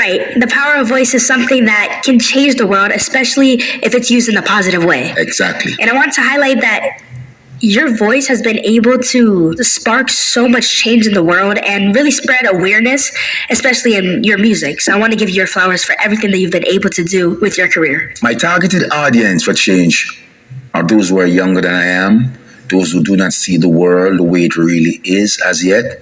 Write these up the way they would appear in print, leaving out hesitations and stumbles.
right. The power of voice is something that can change the world, especially if it's used in a positive way. Exactly. And I want to highlight that your voice has been able to spark so much change in the world and really spread awareness, especially in your music. So I want to give you your flowers for everything that you've been able to do with your career. My targeted audience for change are those who are younger than I am, those who do not see the world the way it really is as yet.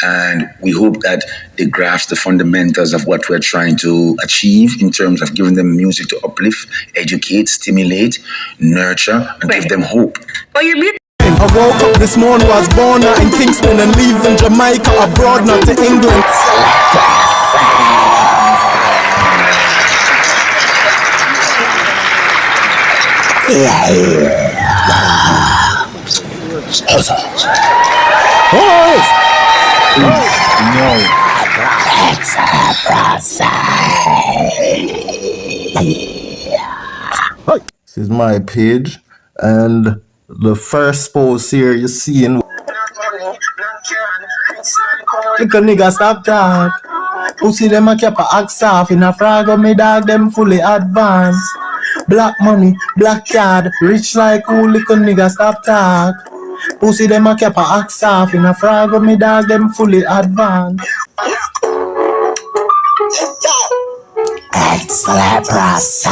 And we hope that they grasp the fundamentals of what we're trying to achieve in terms of giving them music to uplift, educate, stimulate, nurture, and give them hope. Well, your music. I woke up this morning, was born out in Kingston and leaving Jamaica abroad, not to England. This is my page, and the first post here you see in look a nigga stop talk. Pussy them a keep a axe off in a frag of me dog them fully advanced. Black money, black card, rich like who lick a nigga stop talk. Pussy them a keep a axe off in a frag of me dog them fully advanced. Excellent process.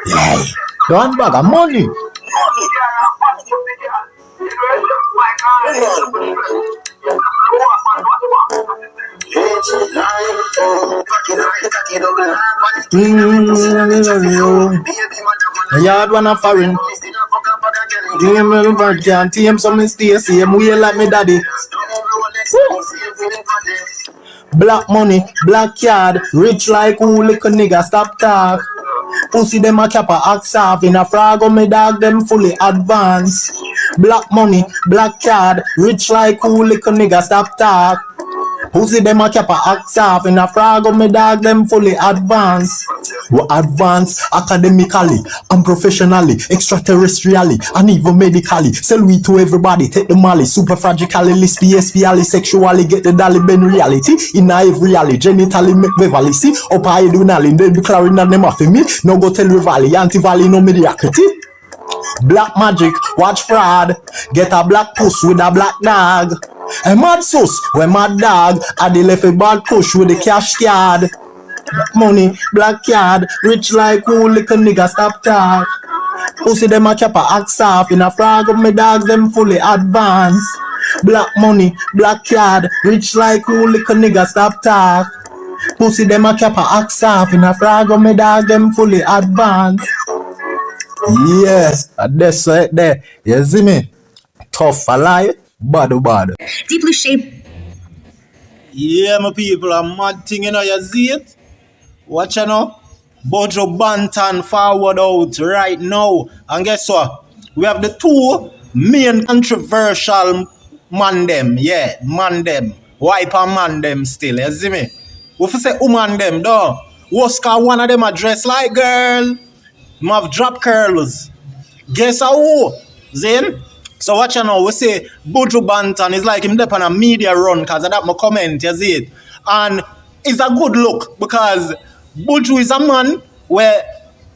Yeah. One bag of money. Yard one a foreign. Give him a little bird can team some stay same way like me daddy. Black money, black card, rich like who lick a nigga stop talk. Pussy them a cap a axe off in a frag of me dog them fully advanced. Black money, black card, rich like who lick a nigga stop talk. Pussy them a cap a axe off in a frag of me dog them fully advanced. We advance academically and professionally, extraterrestrially and even medically. Sell we to everybody, take the molly, superfragically, PSPally, sexually, get the dolly ben reality. In every alley, genitally make Beverly see. Up high do nally, then be clarin and them off me. No go tell Rivali, anti-valley no mediocrity. Black magic, watch fraud. Get a black puss with a black dog. A mad sauce, when mad dog. I they left a bad push with the cash card. Black money, black card, rich like who lick a nigga stop talk. Pussy them a cap a axe off in a frag of me dogs them fully advanced. Black money, black card, rich like who lick a nigga stop talk. Pussy them a cap a axe off in a frag of me dog them fully advanced. Yes, that's right there. You see me? Tough a lie, bad. Deeply shaped. Yeah, my people, a mad thing, you know, you see it? Watch you know? Buju Banton forward out right now. And guess what? We have the two main controversial man them. Yeah, man them. Wipe and man them still, you see me? We say woman them, though. Oscar, one of them a dress like girl. Have drop curls. Guess who? Zin? So watch you know, we say Buju Banton is like him up on a media run because of that my comment, you see it? And it's a good look because Buju is a man where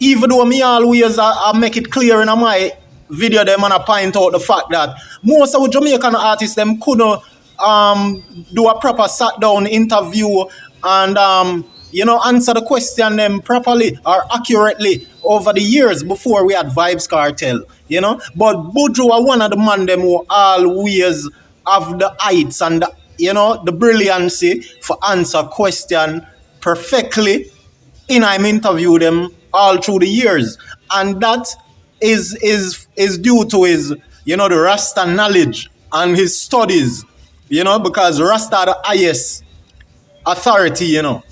even though me always I make it clear in my video them and I point out the fact that most of the Jamaican artists them couldn't do a proper sat down interview and you know, answer the question them properly or accurately over the years before we had Vibes Cartel, you know. But Buju are one of the man them who always have the heights and the, you know, the brilliancy for answer question perfectly. In I'm interview them all through the years, and that is due to his, you know, the Rasta knowledge and his studies, you know, because Rasta are the highest authority, you know.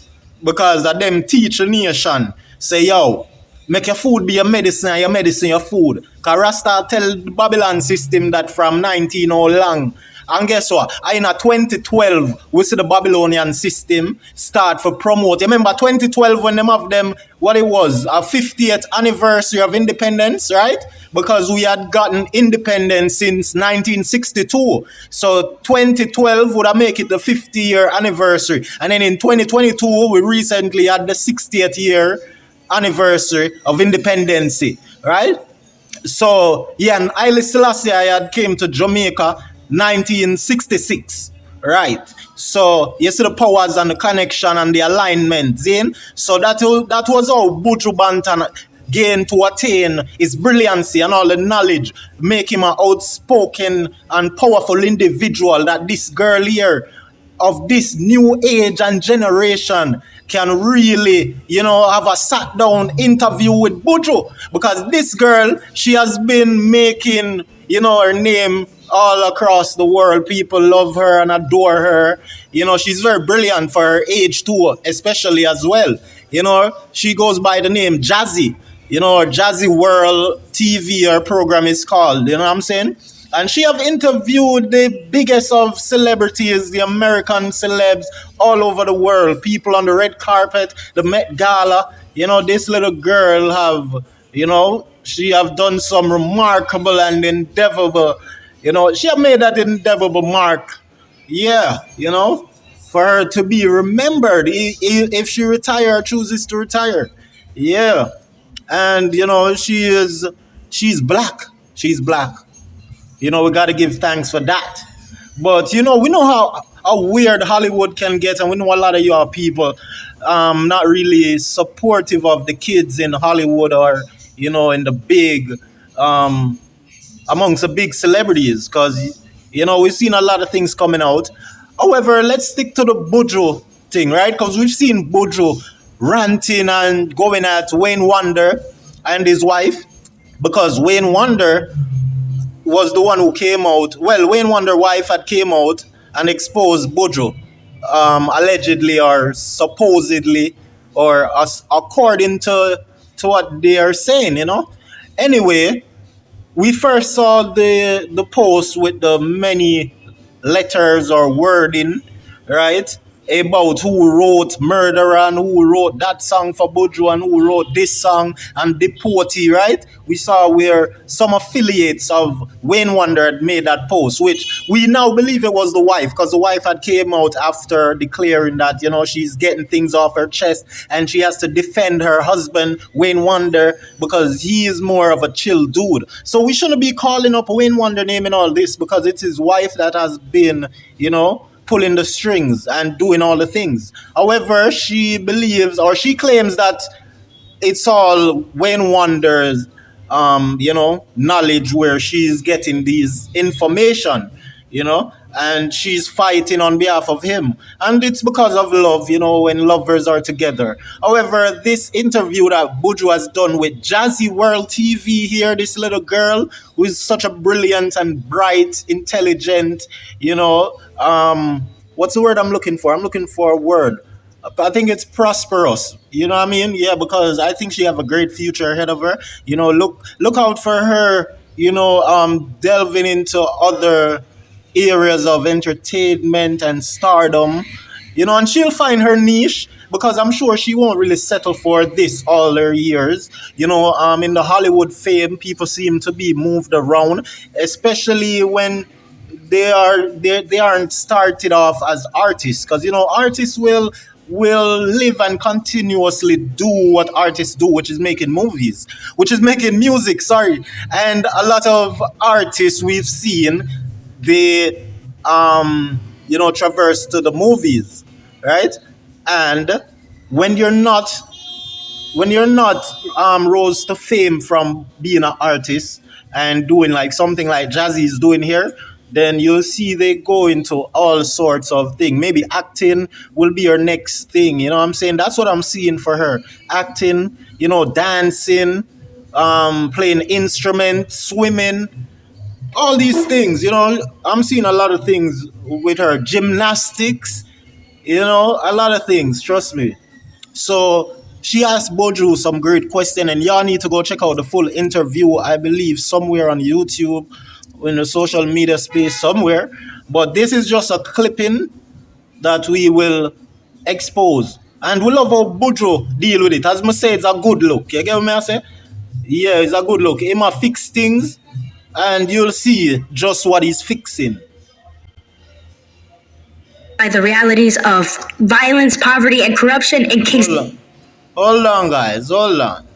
Because of them teach the nation. Say, yo, make your food be your medicine and your medicine your food. Because Rasta tell the Babylon system that from 19 how long. And guess what? In a 2012, we see the Babylonian system start for promote. You remember 2012 when them of them, what it was, a 50th anniversary of independence, right? Because we had gotten independence since 1962. So 2012 would have make it the 50-year anniversary. And then in 2022, we recently had the 60th year anniversary of independency, right? So yeah, and Haile Selassie I had came to Jamaica 1966, right? So you see the powers and the connection and the alignment, Zane. So that was how Buju Banton gained to attain his brilliancy and all the knowledge, make him an outspoken and powerful individual that this girl here of this new age and generation can really, have a sat down interview with Buju. Because this girl, she has been making, her name all across the world. People love her and adore her. She's very brilliant for her age too, especially as well. She goes by the name Jazzy. Jazzy World TV, her program is called. You know what I'm saying? And she have interviewed the biggest of celebrities, the American celebs all over the world, people on the red carpet, the Met Gala. This little girl have, she have done some remarkable and indelible, she have made that indelible mark. Yeah, for her to be remembered if she chooses to retire. Yeah. And, she's black. She's black. We got to give thanks for that. But, we know how weird Hollywood can get. And we know a lot of your people not really supportive of the kids in Hollywood or, in the big, amongst the big celebrities. Because, we've seen a lot of things coming out. However, let's stick to the Buju thing, right? Because we've seen Buju ranting and going at Wayne Wonder and his wife. Because Wayne Wonder was the one who came out. Well, Wayne Wonder's wife had came out and exposed Buju, allegedly or supposedly, or according to what they are saying, Anyway, we first saw the post with the many letters or wording, right? About who wrote Murderer and who wrote that song for Buju and who wrote this song and Deportee, right? We saw where some affiliates of Wayne Wonder had made that post, which we now believe it was the wife, because the wife had came out after declaring that, she's getting things off her chest and she has to defend her husband, Wayne Wonder, because he is more of a chill dude. So we shouldn't be calling up Wayne Wonder name and all this, because it's his wife that has been, pulling the strings and doing all the things. However, she believes or she claims that it's all Wayne Wonder's, knowledge where she's getting these information, and she's fighting on behalf of him. And it's because of love, when lovers are together. However, this interview that Buju has done with Jazzy World TV here, this little girl who is such a brilliant and bright, intelligent, what's the word I'm looking for? I'm looking for a word. I think it's prosperous. You know what I mean? Yeah, because I think she have a great future ahead of her. Look out for her, delving into other areas of entertainment and stardom, and she'll find her niche, because I'm sure she won't really settle for this all her years. In the Hollywood fame, people seem to be moved around, especially when they aren't started off as artists, because artists will live and continuously do what artists do, which is making movies, which is making music, sorry. And a lot of artists we've seen, they traverse to the movies, right? And when you're not rose to fame from being an artist and doing like something like Jazzy is doing here, then you'll see they go into all sorts of things. Maybe acting will be your next thing. You know what I'm saying? That's what I'm seeing for her. Acting, dancing, playing instruments, swimming, all these things. I'm seeing a lot of things with her. Gymnastics, a lot of things, trust me. So she asked Buju some great question, and y'all need to go check out the full interview, I believe, somewhere on YouTube, in the social media space somewhere. But this is just a clipping that we will expose. And we love how Buju deal with it. As I say, it's a good look. You get what I say? Yeah, it's a good look. He might fix things and you'll see just what he's fixing. By the realities of violence, poverty, and corruption in Kingston. Hold on, guys. Hold on.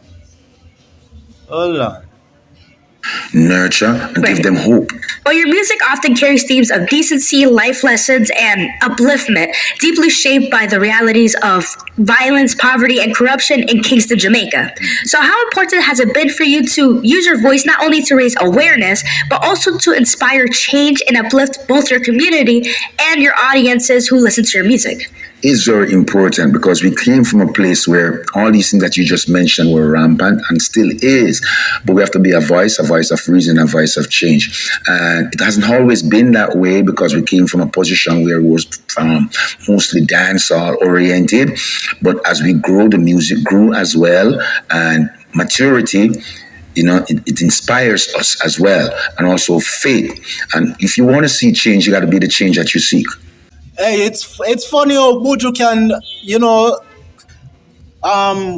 Nurture and give them hope. While your music often carries themes of decency, life lessons, and upliftment, deeply shaped by the realities of violence, poverty, and corruption in Kingston, Jamaica. So, how important has it been for you to use your voice not only to raise awareness, but also to inspire change and uplift both your community and your audiences who listen to your music? Is very important because we came from a place where all these things that you just mentioned were rampant and still is. But we have to be a voice of reason, a voice of change. And it hasn't always been that way because we came from a position where it was mostly dancehall oriented. But as we grow, the music grew as well, and maturity, it inspires us as well, and also faith. And if you want to see change, you got to be the change that you seek. Hey, it's funny how Buju can,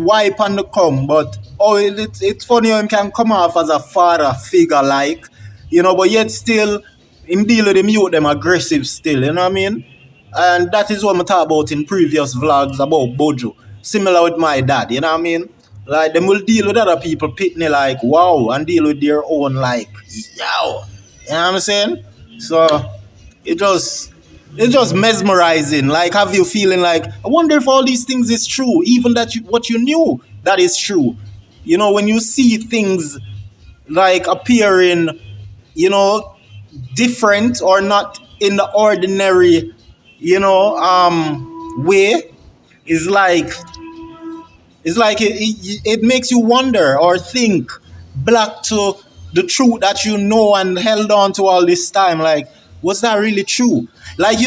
wipe on the come, but it's funny how him can come off as a father figure, like, but yet still him deal with them youth them aggressive still, you know what I mean? And that is what I talk about in previous vlogs about Buju. Similar with my dad, you know what I mean? Like them will deal with other people pitney like wow and deal with their own like yow. You know what I'm saying? So it's just mesmerizing. Like, have you feeling like, I wonder if all these things is true, even what you knew that is true. When you see things like appearing, different or not in the ordinary, way, it makes you wonder or think back to the truth that you know and held on to all this time. Like, was that really true? Like,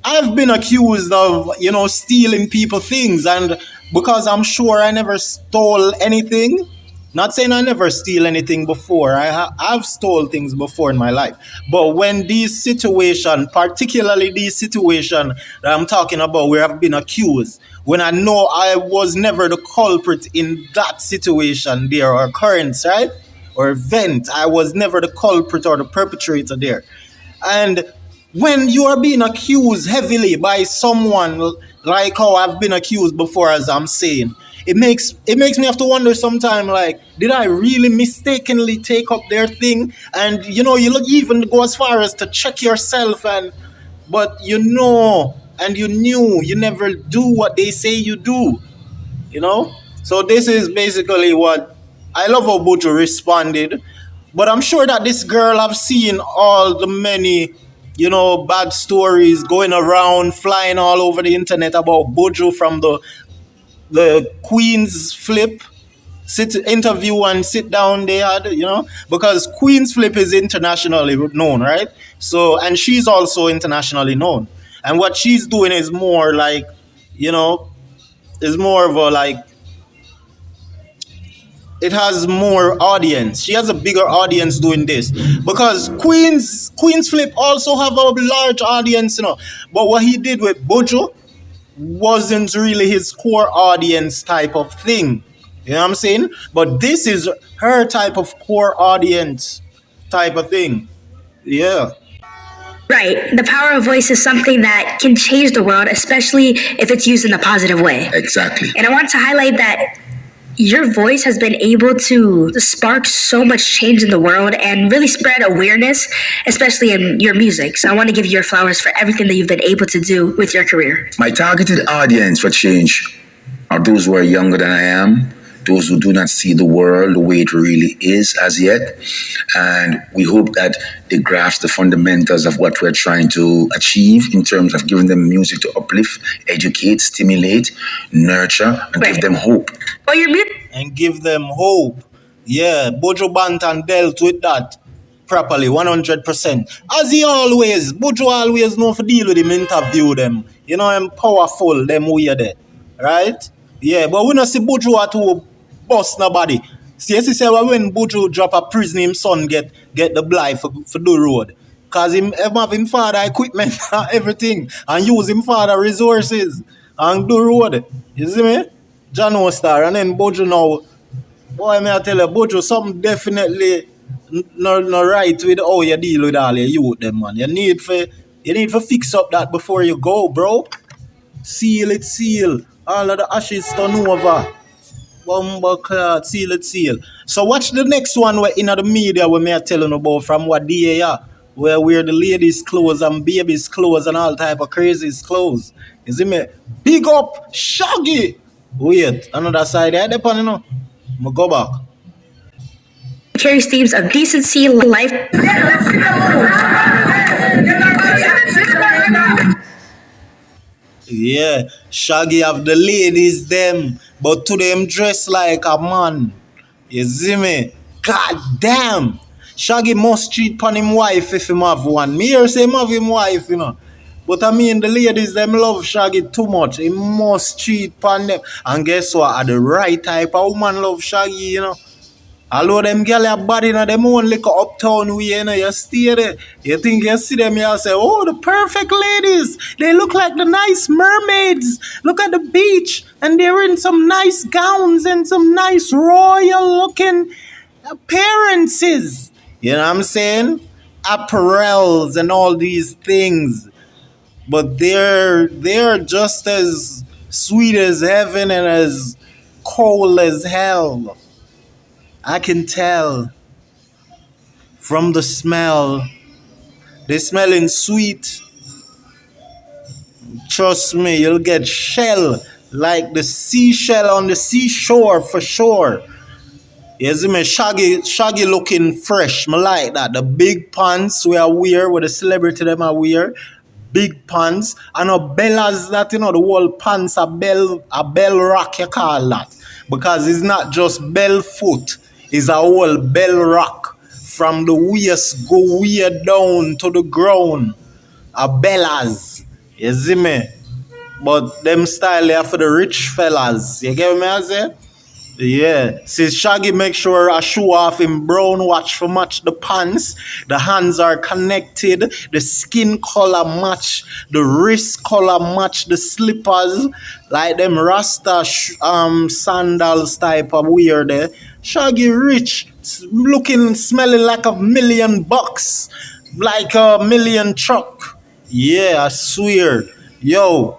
I've been accused of, stealing people things, and because I'm sure I never stole anything, not saying I never steal anything before, I've stole things before in my life. But when these situations, particularly these situations that I'm talking about where I've been accused, when I know I was never the culprit in that situation there or occurrence, right? Or event, I was never the culprit or the perpetrator there. And when you are being accused heavily by someone like how I've been accused before, as I'm saying, it makes me have to wonder sometimes, like, did I really mistakenly take up their thing? And you even go as far as to check yourself, but and you knew you never do what they say you do, So this is basically what I love how Buju responded. But I'm sure that this girl have seen all the many, bad stories going around, flying all over the internet about Buju from the Queen's Flip interview and sit down they had, because Queen's Flip is internationally known, right? So, and she's also internationally known. And what she's doing is more like, is more of a like, it has more audience. She has a bigger audience doing this because Queen's Flip also have a large audience, But what he did with Buju wasn't really his core audience type of thing. You know what I'm saying? But this is her type of core audience type of thing. Yeah. Right. The power of voice is something that can change the world, especially if it's used in a positive way. Exactly. And I want to highlight that your voice has been able to spark so much change in the world and really spread awareness, especially in your music. So I want to give you your flowers for everything that you've been able to do with your career. My targeted audience for change are those who are younger than I am, those who do not see the world the way it really is as yet. And we hope that they grasp the fundamentals of what we're trying to achieve in terms of giving them music to uplift, educate, stimulate, nurture, and give them hope. And give them hope. Yeah, Buju Banton dealt with that properly, 100%. As he always, Buju always know for deal with him, interview them. I'm powerful, them weird, right? Yeah, but we don't see Buju at who bust nobody. See, say when Buju drop a prison, him son get the blight for the road. Cause him have him father equipment and everything and use him father resources and do road. You see me? John Star and then Buju now. Boy, may I tell you, Buju, something definitely no right with how you deal with all your youth them, man. You need to fix up that before you go, bro. Seal it, seal. All of the ashes turn over. Bumble cloud, seal it, seal. So watch the next one where in the media where me are telling about from what day yeah, where wear the ladies' clothes and babies' clothes and all type of crazy clothes. You see me? Big up Shaggy. Wait, another side there, depending, you know. I'ma go back. carries themes of decency, life. Yeah, Shaggy have the ladies them, but to them dress like a man. You see me? God damn. Shaggy must cheat on him wife if him have one. Me here say him have him wife, you know. But I mean the ladies them love Shaggy too much. He must cheat on them. And guess what? Are the right type of woman love Shaggy, you know. Although them girl are bad in them own little uptown way, you know, you stay there. You think you see them, you say, oh, the perfect ladies. They look like the nice mermaids. Look at the beach. And they're in some nice gowns and some nice royal looking appearances. You know what I'm saying? Apparels and all these things. But they're just as sweet as heaven and as cold as hell. I can tell from the smell. They smelling sweet. Trust me, you'll get shell like the seashell on the seashore for sure. You see me, Shaggy looking fresh. Me like that. The big pants we are wear, where the celebrity them are wear. Big pants. And a bellas that, you know, the whole pants a bell rock, you call that. Because it's not just bell foot. It's a whole bell rock. From the waist go way down to the ground. A bellas. You see me? But them style there for the rich fellas. You get me I say? Yeah, see Shaggy make sure I show off him brown watch for match the pants. The hands are connected. The skin color match. The wrist color match the slippers. Like them Rasta sandals type of wear there. Shaggy rich, looking, smelling like $1,000,000. Like a million truck. Yeah, I swear. Yo,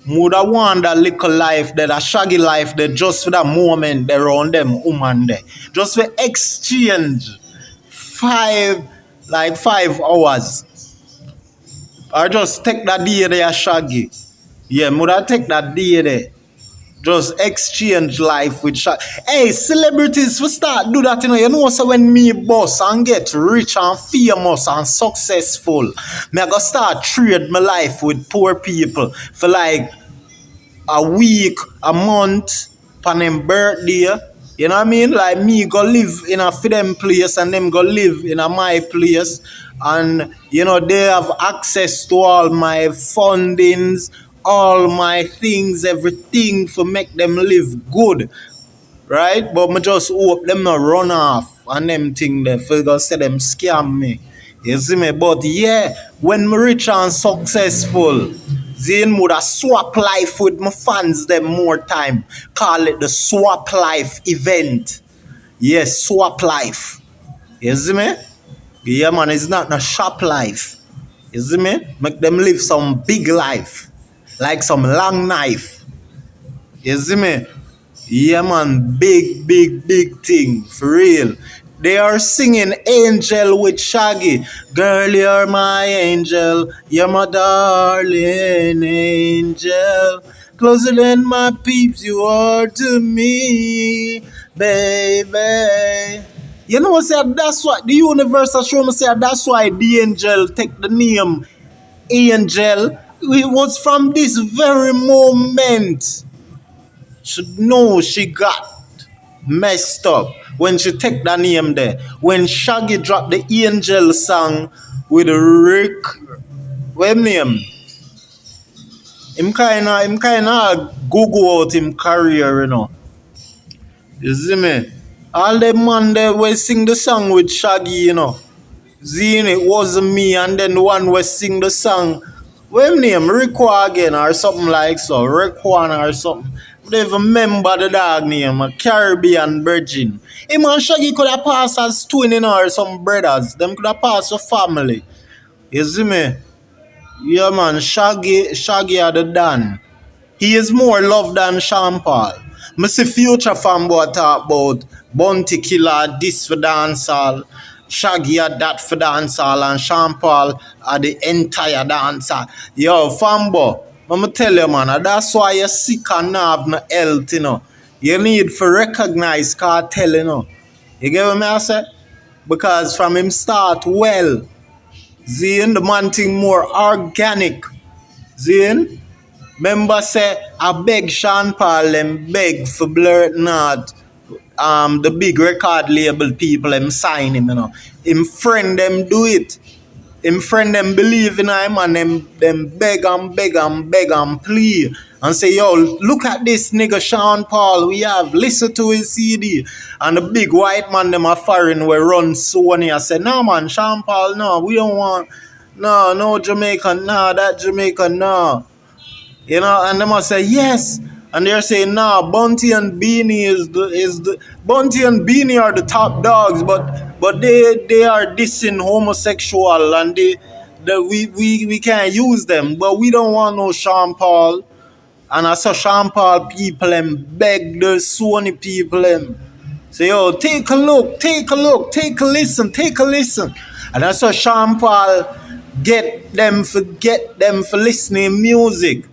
would I want that little life that a Shaggy life that just for that moment they around them woman there. Just for exchange 5 hours. Or just take that day there Shaggy. Yeah, would I take that day there? Just exchange life with Shaggy. Hey, celebrities for start do that, you know. You know, so when me boss and get rich and famous and successful, me I go start trade my life with poor people for like a week, a month, on them birthday. You know what I mean? Like me go live in a for them place and them go live in a my place. And you know, they have access to all my fundings, all my things, everything for make them live good. Right? But me just hope them not run off and them thing there for go say them scam me. You see me? But yeah, when me rich and successful, Zane would have swap life with my fans them more time. Call it the swap life event. Yes, swap life. You see me? Yeah man, it's not a shop life. You see me? Make them live some big life. Like some long knife. You see me? Yeah man, big thing. For real. They are singing Angel with Shaggy. Girl, you're my angel. You're my darling angel. Closer than my peeps you are to me, baby. You know what I said? That's why the universe has shown me said that's why the angel take the name Angel. It was from this very moment she know she got messed up when she take that name there. When Shaggy dropped the Angel song with Rick, what name? Him kinda Google out him career, you know. You see me? All the man there will sing the song with Shaggy, you know. Zine, it wasn't me, and then the one was sing the song. What him name? Rickwa again or something like so. Rickwan or something. I don't even remember the dog name, a Caribbean virgin. Him and Shaggy could have passed as twin, you know, or some brothers. Them could have passed a family. You see me? Yeah man, Shaggy are the Dan. He is more loved than Sean Paul. Me see future fanboy talk about Bounty Killer, this for dancehall, Shaggy are that for dancehall, and Sean Paul are the entire dancer. Yo, fanboy, I'ma tell you man, that's why you're sick and not have no health, you know. You need to recognize cartel, you know. You get what I say? Because from him start well, Zine, the man thing more organic. Zine? Remember say I beg Sean Paul them beg for blurt not the big record label people them sign him, you know. Him friend them do it. Him friend them believe in him and them beg and plea and say, yo, look at this nigga Sean Paul we have, listen to his CD. And the big white man them a foreign we run Sony and say, no man, Sean Paul, no, we don't want no Jamaican, no, that Jamaican, no. You know, and they must say yes. And they're saying, nah, Bunty and Beanie is the Bunty and Beanie are the top dogs, but they are dissing homosexual and we can't use them. But we don't want no Sean Paul. And I saw Sean Paul people and beg the Sony people and say, yo, take a look, take a listen. And I saw Sean Paul get them for listening music.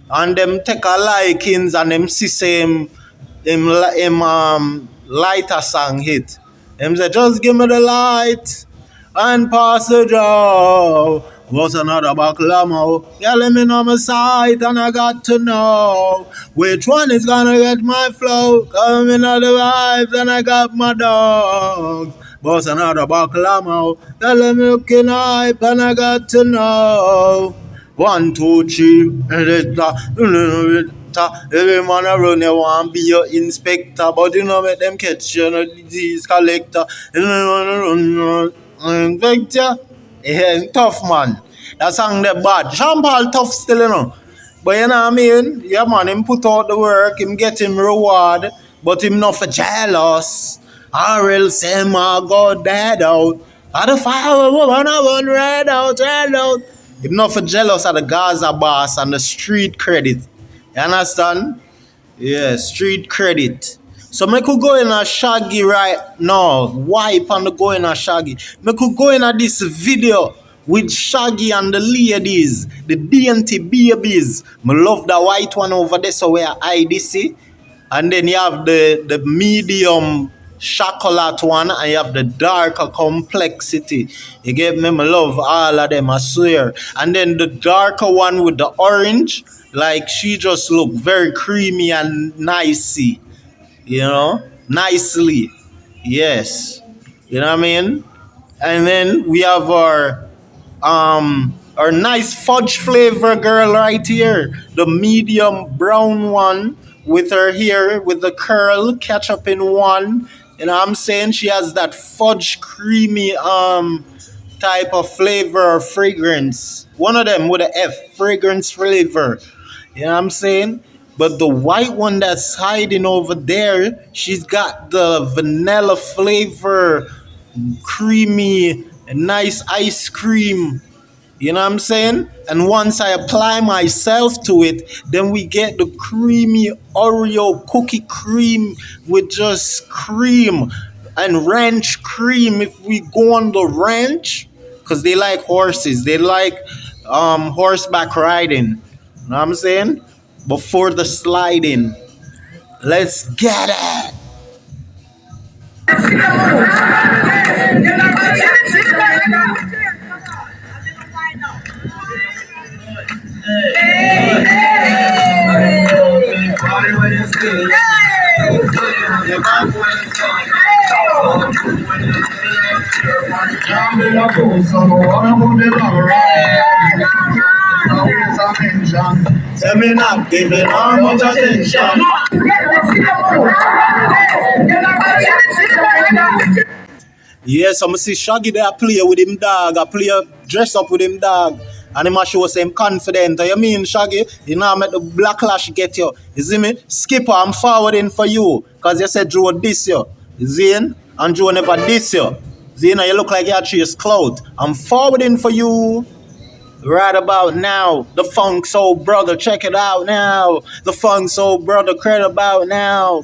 And them take a likings and them see him light a song hit. Them say, just give me the light and pass the joe. What's another backlamo? Yeah, let me know my side and I got to know which one is gonna get my flow. Coming out the vibes and I got my dogs. What's another backlamo? Yeah, let me look in hype and I got to know. 1, 2, 3, every man around you want to be your inspector, but you know make them catch you, no disease collector. Inspector, yeah, tough man. That song that bad. Sean Paul tough still, you know. But you know what I mean? Yeah man, him put out the work, him get him reward, but him not for jealous. Or else him go dead out. I the fire woman, I want red out. Him not for jealous of the Gaza boss and the street credit. You understand? Yeah, street credit. So me could go in a Shaggy right now. Wipe and go in a Shaggy. Me could go in a this video with Shaggy and the ladies, the DNT babies. Me love the white one over there, so where I see. And then you have the medium chocolate one and you have the darker complexity. You get me? I love all of them, I swear. And then the darker one with the orange, like she just look very creamy and nicey. You know? Nicely. Yes. You know what I mean? And then we have our nice fudge flavor girl right here. The medium brown one with her hair with the curl catch up in one. You know what I'm saying? She has that fudge creamy type of flavor or fragrance. One of them with a F, fragrance flavor. You know what I'm saying? But the white one that's hiding over there, she's got the vanilla flavor, creamy, nice ice cream. You know what I'm saying? And once I apply myself to it, then we get the creamy Oreo cookie cream with just cream and ranch cream. If we go on the ranch, because they like horses, they like horseback riding. You know what I'm saying? Before the sliding. Let's get it. Tell me not giving her much attention. Yes, I'm see Shaggy there play with him dog, I play dress up with him dog. And him a show say him confident. You mean Shaggy? You know I make the backlash get you. You see me? Skipper, I'm forwarding for you. Cause you said Drew this you. You see? And Drew never this you. See now you look like you chase clout. I'm forwarding for you. Right about now, the Funk Soul Brother, check it out now. The Funk Soul Brother, credit about now.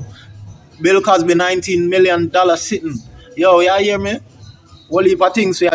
Bill Cosby, $19 million sitting. Yo, y'all hear me? What heap of things we